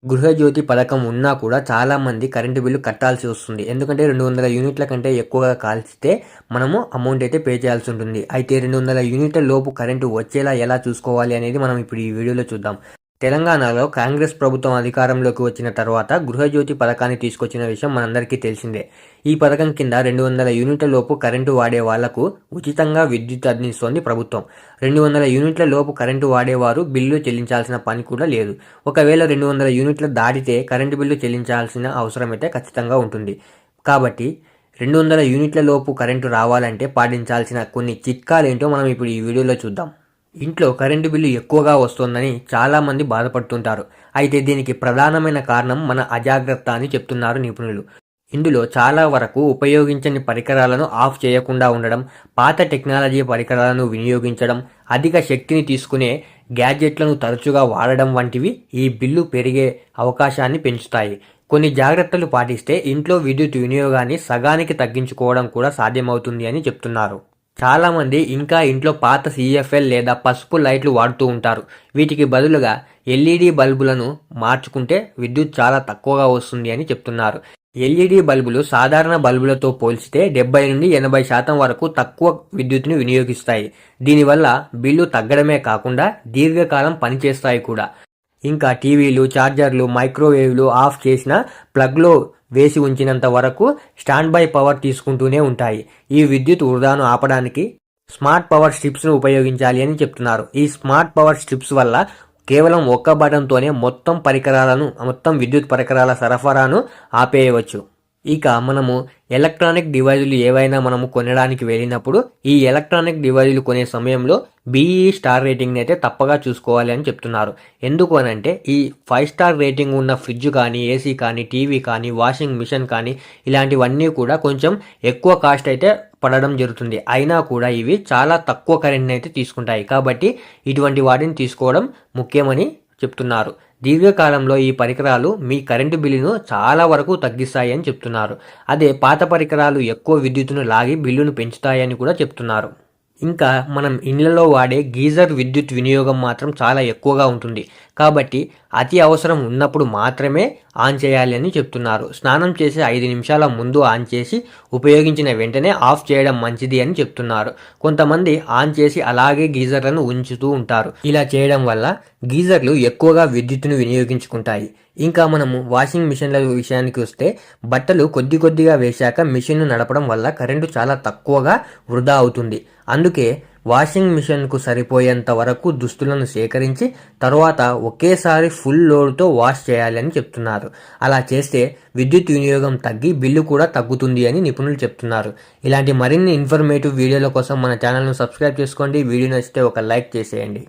గృహజ్యోతి పథకం ఉన్నా కూడా చాలామంది కరెంటు బిల్లు కట్టాల్సి వస్తుంది. ఎందుకంటే 200 యూనిట్ల కంటే ఎక్కువగా కాల్చితే మనము అమౌంట్ అయితే పే చేయాల్సి ఉంటుంది. అయితే 200 యూనిట్ల లోపు కరెంటు వచ్చేలా ఎలా చూసుకోవాలి అనేది మనం ఇప్పుడు ఈ వీడియోలో చూద్దాం. తెలంగాణలో కాంగ్రెస్ ప్రభుత్వం అధికారంలోకి వచ్చిన తర్వాత గృహజ్యోతి పథకాన్ని తీసుకొచ్చిన విషయం మనందరికీ తెలిసిందే. ఈ పథకం కింద 200 యూనిట్ల లోపు కరెంటు వాడే వాళ్లకు ఉచితంగా విద్యుత్ అందిస్తోంది ప్రభుత్వం. 200 యూనిట్ల లోపు కరెంటు వాడేవారు బిల్లు చెల్లించాల్సిన పని కూడా లేదు. ఒకవేళ 200 యూనిట్లు దాటితే కరెంటు బిల్లు చెల్లించాల్సిన అవసరం అయితే ఖచ్చితంగా ఉంటుంది. కాబట్టి 200 యూనిట్ల లోపు కరెంటు రావాలంటే పాటించాల్సిన కొన్ని చిట్కాలేంటో మనం ఇప్పుడు ఈ వీడియోలో చూద్దాం. ఇంట్లో కరెంటు బిల్లు ఎక్కువగా వస్తోందని చాలామంది బాధపడుతుంటారు. అయితే దీనికి ప్రధానమైన కారణం మన అజాగ్రత్త అని చెప్తున్నారు నిపుణులు. ఇందులో చాలా వరకు ఉపయోగించని పరికరాలను ఆఫ్ చేయకుండా ఉండడం, పాత టెక్నాలజీ పరికరాలను వినియోగించడం, అధిక శక్తిని తీసుకునే గ్యాడ్జెట్లను తరచుగా వాడడం వంటివి ఈ బిల్లు పెరిగే అవకాశాన్ని పెంచుతాయి. కొన్ని జాగ్రత్తలు పాటిస్తే ఇంట్లో విద్యుత్ వినియోగాన్ని సగానికి తగ్గించుకోవడం కూడా సాధ్యమవుతుంది అని చెప్తున్నారు. చాలామంది ఇంకా ఇంట్లో పాత CFL లేదా పసుపు లైట్లు వాడుతూ ఉంటారు. వీటికి బదులుగా LED బల్బులను మార్చుకుంటే విద్యుత్ చాలా తక్కువగా వస్తుంది అని చెప్తున్నారు. LED బల్బులు సాధారణ బల్బులతో పోల్చితే 70 నుండి 80% వరకు తక్కువ విద్యుత్తుని వినియోగిస్తాయి. దీనివల్ల బిల్లు తగ్గడమే కాకుండా దీర్ఘకాలం పనిచేస్తాయి కూడా. ఇంకా టీవీలు, ఛార్జర్లు, మైక్రోవేవ్లు ఆఫ్ చేసిన ప్లగ్లో వేసి ఉంచినంత వరకు స్టాండ్ బై పవర్ తీసుకుంటూనే ఉంటాయి. ఈ విద్యుత్ వృధాను ఆపడానికి స్మార్ట్ పవర్ స్ట్రిప్స్ను ఉపయోగించాలి అని చెప్తున్నారు. ఈ స్మార్ట్ పవర్ స్ట్రిప్స్ వల్ల కేవలం ఒక్క బటన్తోనే మొత్తం విద్యుత్ పరికరాల సరఫరాను ఆపేయవచ్చు. ఇక మనము ఎలక్ట్రానిక్ డివైజులు ఏవైనా మనము కొనడానికి వెళ్ళినప్పుడు ఈ ఎలక్ట్రానిక్ డివైజులు కొనే సమయంలో BEE స్టార్ రేటింగ్ని అయితే తప్పగా చూసుకోవాలి అని చెప్తున్నారు. ఎందుకు అనంటే ఈ 5 స్టార్ రేటింగ్ ఉన్న ఫ్రిడ్జ్ కానీ, AC కానీ, టీవీ కానీ, వాషింగ్ మిషన్ కానీ ఇలాంటివన్నీ కూడా కొంచెం ఎక్కువ కాస్ట్ అయితే పడడం జరుగుతుంది. అయినా కూడా ఇవి చాలా తక్కువ కరెంట్ని అయితే తీసుకుంటాయి. కాబట్టి ఇటువంటి వాటిని తీసుకోవడం ముఖ్యమని చెప్తున్నారు. దీర్ఘకాలంలో ఈ పరికరాలు మీ కరెంటు బిల్లును చాలా వరకు తగ్గిస్తాయని చెప్తున్నారు. అదే పాత పరికరాలు ఎక్కువ విద్యుత్తును లాగి బిల్లును పెంచుతాయని కూడా చెప్తున్నారు. ఇంకా మనం ఇళ్లలో వాడే గీజర్ విద్యుత్ వినియోగం మాత్రం చాలా ఎక్కువగా ఉంటుంది. కాబట్టి అతి అవసరం ఉన్నప్పుడు మాత్రమే ఆన్ చేయాలి అని చెప్తున్నారు. స్నానం చేసే 5 నిమిషాల ముందు ఆన్ చేసి ఉపయోగించిన వెంటనే ఆఫ్ చేయడం మంచిది అని చెప్తున్నారు. కొంతమంది ఆన్ చేసి అలాగే గీజర్లను ఉంచుతూ ఉంటారు. ఇలా చేయడం వల్ల గీజర్లు ఎక్కువగా విద్యుత్తును వినియోగించుకుంటాయి. ఇంకా మనము వాషింగ్ మిషన్ల విషయానికి వస్తే బట్టలు కొద్దిగా వేశాక మిషన్ను నడపడం వల్ల కరెంటు చాలా తక్కువగా వృధా అవుతుంది. అందుకే వాషింగ్ మిషన్కు సరిపోయేంత వరకు దుస్తులను సేకరించి తర్వాత ఒకేసారి ఫుల్ లోడ్తో వాష్ చేయాలి అని చెప్తున్నారు. అలా చేస్తే విద్యుత్ వినియోగం తగ్గి బిల్లు కూడా తగ్గుతుంది అని నిపుణులు చెప్తున్నారు. ఇలాంటి మరిన్ని ఇన్ఫర్మేటివ్ వీడియోల కోసం మన ఛానల్ను సబ్స్క్రైబ్ చేసుకోండి. వీడియో నచ్చితే ఒక లైక్ చేసేయండి.